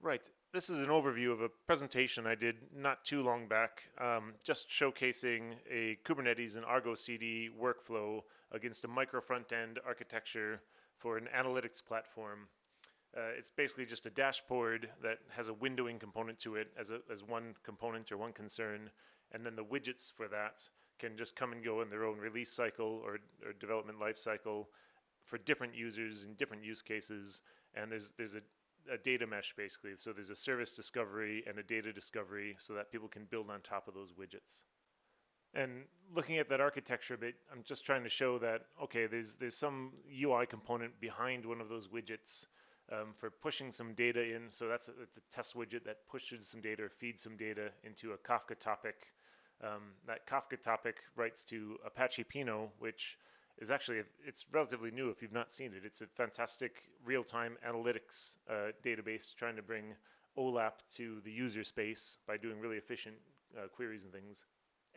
Right. This is an overview of a presentation I did not too long back, just showcasing a Kubernetes and ArgoCD workflow against a micro front-end architecture for an analytics platform. It's basically just a dashboard that has a windowing component to it as one component or one concern, and then the widgets for that can just come and go in their own release cycle or development life cycle for different users and different use cases. And there's a data mesh basically. So there's a service discovery and a data discovery so that people can build on top of those widgets. And looking at that architecture a bit, I'm just trying to show that, okay, there's some UI component behind one of those widgets for pushing some data in. So that's the test widget that pushes some data or feeds some data into a Kafka topic. That Kafka topic writes to Apache Pinot, which is actually, it's relatively new if you've not seen it. It's a fantastic real-time analytics database trying to bring OLAP to the user space by doing really efficient queries and things.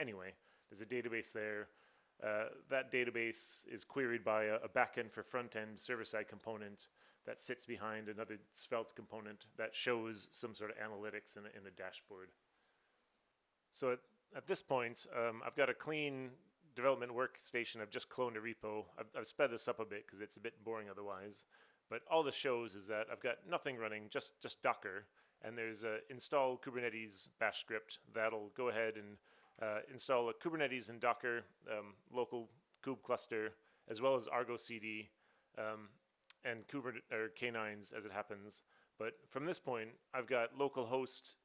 Anyway, there's a database there. That database is queried by a backend for front-end server-side component that sits behind another Svelte component that shows some sort of analytics in a dashboard. So at this point, I've got a clean development workstation. I've just cloned a repo. I've sped this up a bit because it's a bit boring otherwise. But all this shows is that I've got nothing running, just Docker. And there's a install Kubernetes bash script that'll go ahead and install a Kubernetes and Docker local kube cluster, as well as ArgoCD and K9s as it happens. But from this point, I've got localhost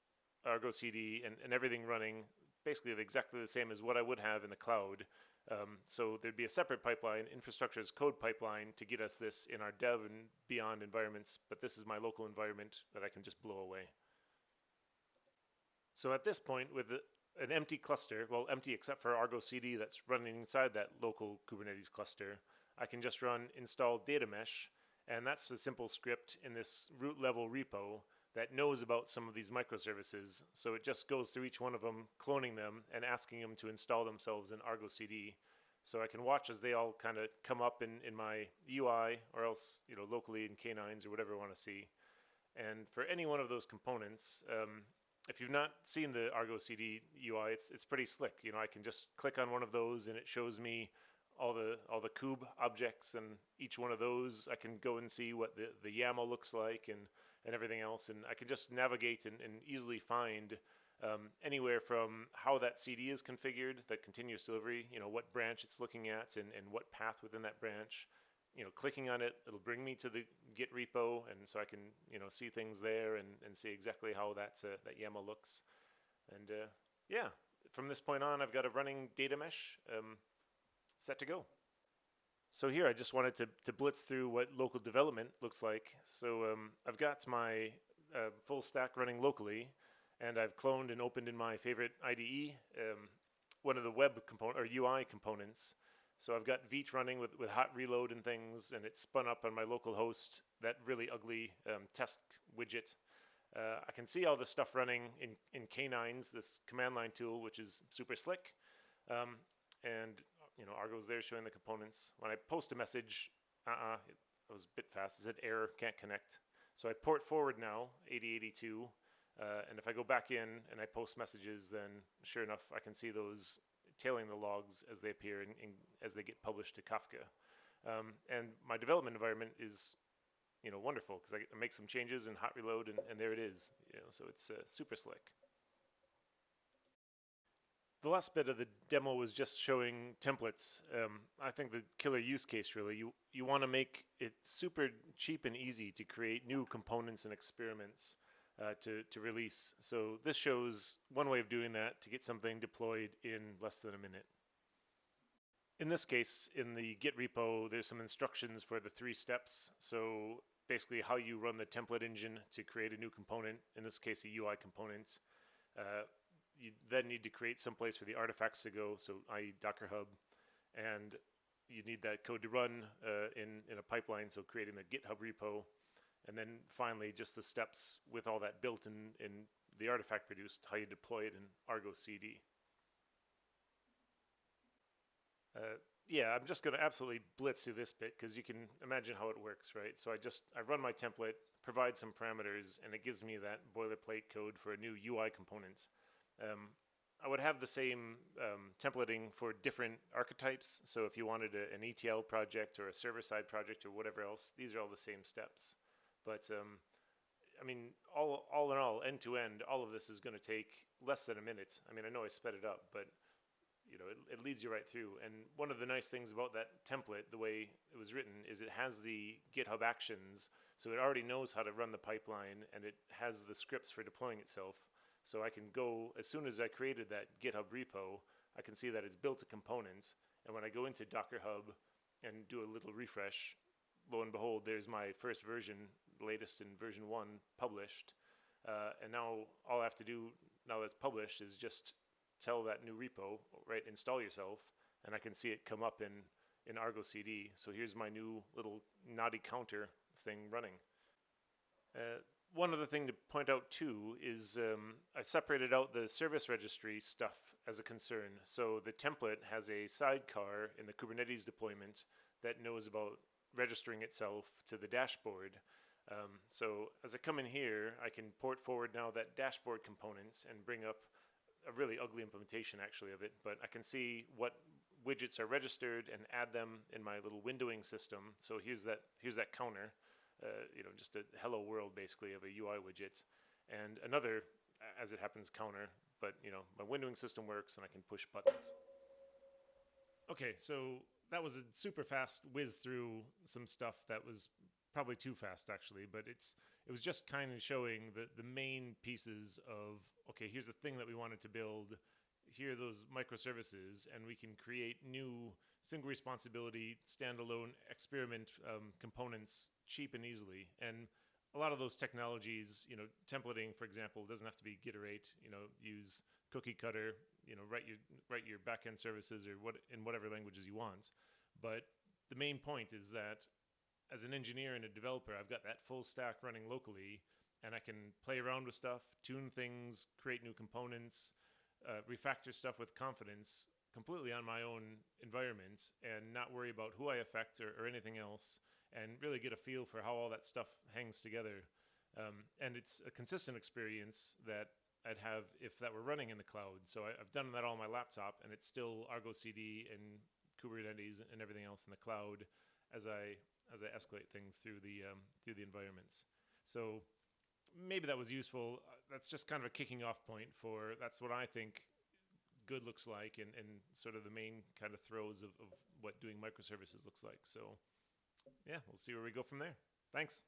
ArgoCD and everything running basically exactly the same as what I would have in the cloud. So there'd be a separate pipeline, infrastructure as code pipeline, to get us this in our dev and beyond environments, but this is my local environment that I can just blow away. So at this point, with an empty cluster, well, empty except for ArgoCD that's running inside that local Kubernetes cluster, I can just run install DataMesh, and that's a simple script in this root level repo that knows about some of these microservices. So it just goes through each one of them, cloning them, and asking them to install themselves in ArgoCD. So I can watch as they all kind of come up in my UI, or else locally in K9s or whatever I want to see. And for any one of those components, if you've not seen the ArgoCD UI, it's pretty slick. I can just click on one of those and it shows me all the kube objects, and each one of those I can go and see what the YAML looks like and everything else, and I can just navigate and easily find anywhere from how that CD is configured, the continuous delivery, what branch it's looking at and what path within that branch. Clicking on it, it'll bring me to the Git repo, and so I can see things there and see exactly how that YAML looks. And yeah, from this point on, I've got a running data mesh set to go. So here I just wanted to blitz through what local development looks like. So I've got my full stack running locally, and I've cloned and opened in my favorite IDE one of the web component or UI components. So I've got Vite running with hot reload and things, and it's spun up on my local host, that really ugly test widget. I can see all this stuff running in K9s, this command line tool, which is super slick. And Argo's there showing the components. When I post a message, it was a bit fast. It said error, can't connect. So I port forward now, 8082, and if I go back in and I post messages, then sure enough, I can see those tailing the logs as they appear and as they get published to Kafka. And my development environment is wonderful because I make some changes in hot reload, and there it is. So it's super slick. The last bit of the demo was just showing templates. I think the killer use case really, you want to make it super cheap and easy to create new components and experiments to release. So this shows one way of doing that to get something deployed in less than a minute. In this case, in the Git repo, there's some instructions for the 3 steps. So basically how you run the template engine to create a new component, in this case a UI component. You then need to create some place for the artifacts to go, so i.e. Docker Hub, and you need that code to run in a pipeline, so creating the GitHub repo, and then finally just the steps with all that built in the artifact produced, how you deploy it in ArgoCD. Yeah, I'm just going to absolutely blitz through this bit because you can imagine how it works, right? So I run my template, provide some parameters, and it gives me that boilerplate code for a new UI component. I would have the same templating for different archetypes. So if you wanted an ETL project or a server-side project or whatever else, these are all the same steps. But I mean, all in all, end to end, all of this is going to take less than a minute. I mean, I know I sped it up, but you know, it leads you right through. And one of the nice things about that template, the way it was written, is it has the GitHub actions, so it already knows how to run the pipeline, and it has the scripts for deploying itself. So I can go, as soon as I created that GitHub repo, I can see that it's built a component, and when I go into Docker Hub and do a little refresh, lo and behold, there's my first version, latest in version 1, published. And now all I have to do, now that's published, is just tell that new repo, right, install yourself, and I can see it come up in ArgoCD. So here's my new little naughty counter thing running. One other thing to point out too is I separated out the service registry stuff as a concern. So the template has a sidecar in the Kubernetes deployment that knows about registering itself to the dashboard. So as I come in here, I can port forward now that dashboard components and bring up a really ugly implementation actually of it, but I can see what widgets are registered and add them in my little windowing system. So here's that counter, you know, just a hello world basically of a UI widget, and another, as it happens, counter. But you know, my windowing system works, and I can push buttons. Okay, so that was a super fast whiz through some stuff that was probably too fast actually, but it was just kind of showing the main pieces of, okay, here's the thing that we wanted to build, here are those microservices, and we can create new single responsibility, standalone experiment components cheap and easily. And a lot of those technologies, you know, templating, for example, doesn't have to be Giterate, you know, use cookie cutter, you know, write your backend services or in whatever languages you want. But the main point is that as an engineer and a developer, I've got that full stack running locally, and I can play around with stuff, tune things, create new components, refactor stuff with confidence completely on my own environment, and not worry about who I affect or anything else, and really get a feel for how all that stuff hangs together. And it's a consistent experience that I'd have if that were running in the cloud. So I've done that on my laptop, and it's still ArgoCD and Kubernetes and everything else in the cloud as I escalate things through the environments. So maybe that was useful. That's just kind of a kicking off point for, that's what I think good looks like, and sort of the main kind of throes of what doing microservices looks like. So yeah, we'll see where we go from there. Thanks.